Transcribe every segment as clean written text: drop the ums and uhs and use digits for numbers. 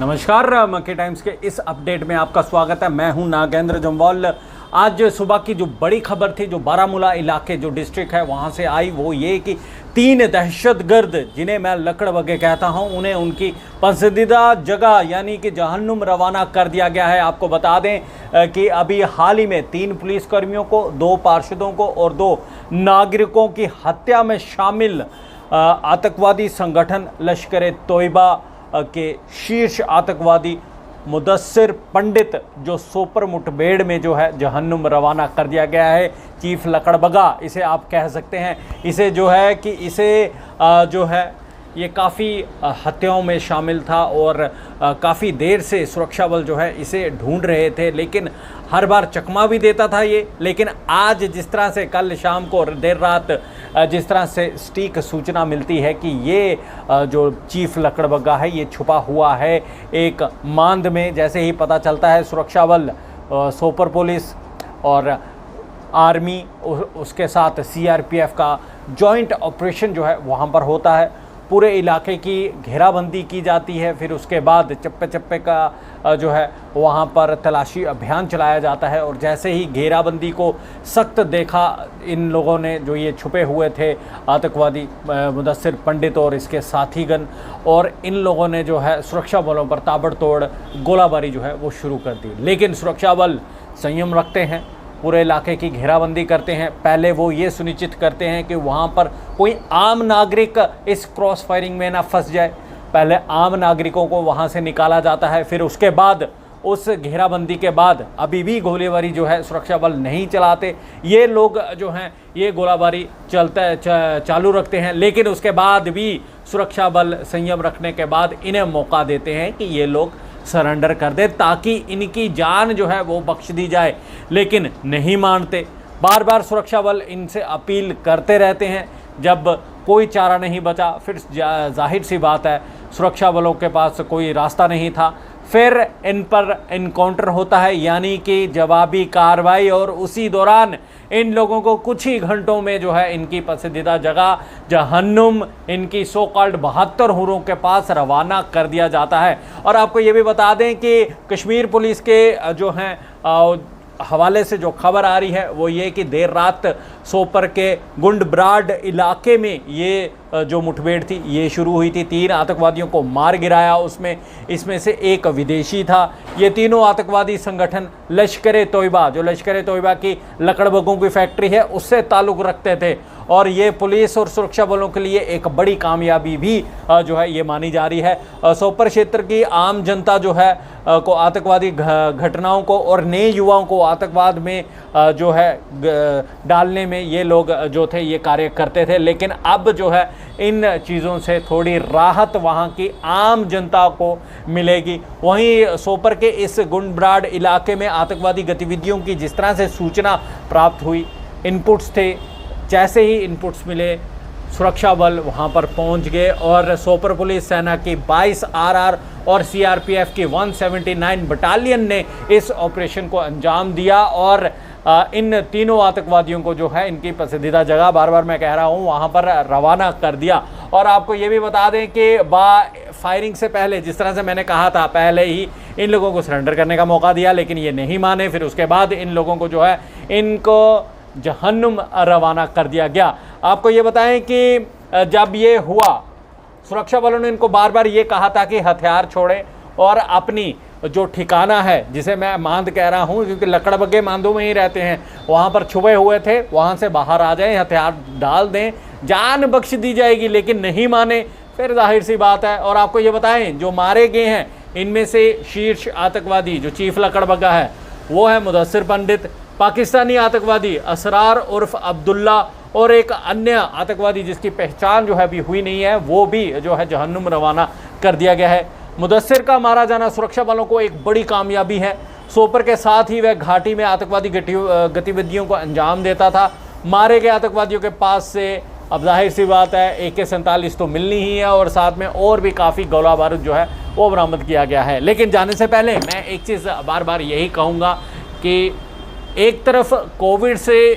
नमस्कार, मक्की टाइम्स के इस अपडेट में आपका स्वागत है। मैं हूं नागेंद्र जम्वाल। आज सुबह की जो बड़ी खबर थी, जो बारामूला इलाके जो डिस्ट्रिक्ट है वहां से आई, वो ये कि 3 दहशतगर्द, जिन्हें मैं लकड़बग्गे कहता हूं, उन्हें उनकी पसंदीदा जगह यानी कि जहन्नुम रवाना कर दिया गया है। आपको बता दें कि अभी हाल ही में 3 पुलिसकर्मियों को, 2 पार्षदों को और 2 नागरिकों की हत्या में शामिल आतंकवादी संगठन लश्कर-ए-तोयबा के शीर्ष आतंकवादी मुदस्सिर पंडित, जो सोपर मुठभेड़ में जो है जहन्नुम रवाना कर दिया गया है। चीफ लकड़बग्गा इसे आप कह सकते हैं। इसे जो है कि इसे जो है ये काफ़ी हत्याओं में शामिल था और काफ़ी देर से सुरक्षा बल जो है इसे ढूंढ रहे थे, लेकिन हर बार चकमा भी देता था ये। लेकिन आज जिस तरह से कल शाम को देर रात जिस तरह से सटीक सूचना मिलती है कि ये जो चीफ लकड़बग्गा है ये छुपा हुआ है एक मांद में, जैसे ही पता चलता है सुरक्षा बल, सोपर पुलिस और आर्मी, उसके साथ सीआरपीएफ का जॉइंट ऑपरेशन जो है वहाँ पर होता है। पूरे इलाके की घेराबंदी की जाती है, फिर उसके बाद चप्पे चप्पे का जो है वहाँ पर तलाशी अभियान चलाया जाता है। और जैसे ही घेराबंदी को सख्त देखा इन लोगों ने, जो ये छुपे हुए थे आतंकवादी मुदस्सिर पंडित और इसके साथीगण, और इन लोगों ने जो है सुरक्षा बलों पर ताबड़तोड़ गोलाबारी जो है वो शुरू कर दी। लेकिन सुरक्षा बल संयम रखते हैं, पूरे इलाके की घेराबंदी करते हैं। पहले वो ये सुनिश्चित करते हैं कि वहाँ पर कोई आम नागरिक इस क्रॉस फायरिंग में ना फंस जाए। पहले आम नागरिकों को वहाँ से निकाला जाता है, फिर उसके बाद उस घेराबंदी के बाद अभी भी गोलीबारी जो है सुरक्षा बल नहीं चलाते। ये लोग जो हैं ये गोलाबारी चालू रखते हैं, लेकिन उसके बाद भी सुरक्षा बल संयम रखने के बाद इन्हें मौका देते हैं कि ये लोग सरेंडर कर दे, ताकि इनकी जान जो है वो बख्श दी जाए। लेकिन नहीं मानते, बार बार सुरक्षा बल इनसे अपील करते रहते हैं। जब कोई चारा नहीं बचा, फिर जाहिर सी बात है सुरक्षा बलों के पास कोई रास्ता नहीं था, फिर इन पर इनकाउंटर होता है, यानी कि जवाबी कार्रवाई। और उसी दौरान इन लोगों को कुछ ही घंटों में जो है इनकी पसंदीदा जगह जहन्नुम, इनकी सो कॉल्ड 72 हुरों के पास रवाना कर दिया जाता है। और आपको ये भी बता दें कि कश्मीर पुलिस के जो हैं हवाले से जो खबर आ रही है वो ये कि देर रात सोपर के गुंडब्राड इलाके में ये जो मुठभेड़ थी ये शुरू हुई थी। 3 आतंकवादियों को मार गिराया, इसमें से एक विदेशी था। ये तीनों आतंकवादी संगठन लश्कर-ए-तोयबा, जो लश्कर-ए-तोयबा की लकड़बग्गों की फैक्ट्री है, उससे ताल्लुक़ रखते थे। और ये पुलिस और सुरक्षा बलों के लिए एक बड़ी कामयाबी भी जो है ये मानी जा रही है। सोपर क्षेत्र की आम जनता जो है को आतंकवादी घटनाओं को और नए युवाओं को आतंकवाद में जो है डालने में ये लोग जो थे ये कार्य करते थे। लेकिन अब जो है इन चीज़ों से थोड़ी राहत वहाँ की आम जनता को मिलेगी। वहीं सोपर के इस गुंडब्राड इलाके में आतंकवादी गतिविधियों की जिस तरह से सूचना प्राप्त हुई, इनपुट्स थे, जैसे ही इनपुट्स मिले सुरक्षा बल वहां पर पहुंच गए और सोपर पुलिस सेना की 22 आरआर और सीआरपीएफ की 179 बटालियन ने इस ऑपरेशन को अंजाम दिया और इन तीनों आतंकवादियों को जो है इनकी पसंदीदा जगह, बार बार मैं कह रहा हूं, वहां पर रवाना कर दिया। और आपको ये भी बता दें कि फायरिंग से पहले, जिस तरह से मैंने कहा था, पहले ही इन लोगों को सरेंडर करने का मौका दिया, लेकिन ये नहीं माने। फिर उसके बाद इन लोगों को जो है इनको जहन्नुम रवाना कर दिया गया। आपको ये बताएं कि जब ये हुआ, सुरक्षा बलों ने इनको बार बार ये कहा था कि हथियार छोड़ें और अपनी जो ठिकाना है, जिसे मैं मांद कह रहा हूँ क्योंकि लकड़बग्गे मांदों में ही रहते हैं, वहाँ पर छुपे हुए थे, वहाँ से बाहर आ जाएं, हथियार डाल दें, जान बख्श दी जाएगी। लेकिन नहीं माने, फिर जाहिर सी बात है। और आपको ये बताएं, जो मारे गए हैं इनमें से शीर्ष आतंकवादी जो चीफ लकड़बग्गा है वो है मुदस्सिर पंडित, पाकिस्तानी आतंकवादी असरार उर्फ अब्दुल्ला, और एक अन्य आतंकवादी जिसकी पहचान जो है अभी हुई नहीं है, वो भी जो है जहन्नुम रवाना कर दिया गया है। मुदस्सिर का मारा जाना सुरक्षा बलों को एक बड़ी कामयाबी है। सोपर के साथ ही वह घाटी में आतंकवादी गतिविधियों को अंजाम देता था। मारे गए आतंकवादियों के पास से अब जाहिर सी बात है AK-47 तो मिलनी ही है और साथ में और भी काफ़ी गोला बारूद जो है वो बरामद किया गया है। लेकिन जाने से पहले मैं एक चीज़ बार बार यही कहूँगा कि एक तरफ कोविड से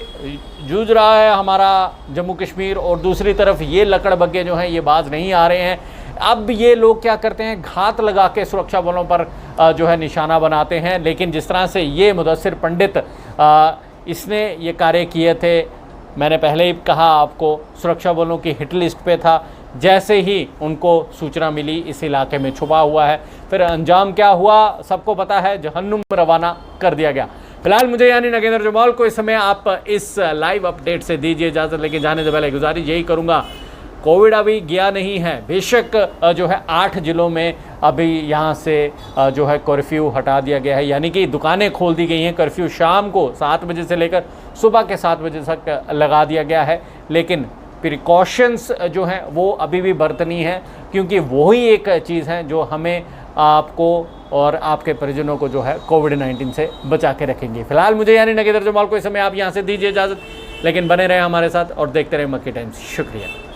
जूझ रहा है हमारा जम्मू कश्मीर और दूसरी तरफ ये लकड़बग्गे जो हैं ये बाज नहीं आ रहे हैं। अब ये लोग क्या करते हैं, घात लगा के सुरक्षा बलों पर जो है निशाना बनाते हैं। लेकिन जिस तरह से ये मुदस्सिर पंडित इसने ये कार्य किए थे, मैंने पहले ही कहा आपको, सुरक्षा बलों की हिट लिस्ट पे था। जैसे ही उनको सूचना मिली इस इलाके में छुपा हुआ है, फिर अंजाम क्या हुआ सबको पता है, जहन्नुम रवाना कर दिया गया। फिलहाल मुझे यानी नागेंद्र जम्वाल को इस समय आप इस लाइव अपडेट से दीजिए इजाज़त, लेकिन जाने से पहले गुजारिश यही करूँगा, कोविड अभी गया नहीं है। बेशक जो है 8 ज़िलों में अभी यहाँ से जो है कर्फ्यू हटा दिया गया है, यानी कि दुकानें खोल दी गई हैं। कर्फ्यू शाम को 7 बजे से लेकर सुबह के 7 बजे तक लगा दिया गया है, लेकिन प्रिकॉशंस जो हैं वो अभी भी बरतनी है, क्योंकि वही एक चीज़ है जो हमें, आपको और आपके परिजनों को जो है कोविड-19 से बचा के रखेंगे। फिलहाल मुझे यानी नागेंद्र जम्वाल को इस समय आप यहाँ से दीजिए इजाज़त, लेकिन बने रहे हमारे साथ और देखते रहे मक्की टाइम्स। शुक्रिया।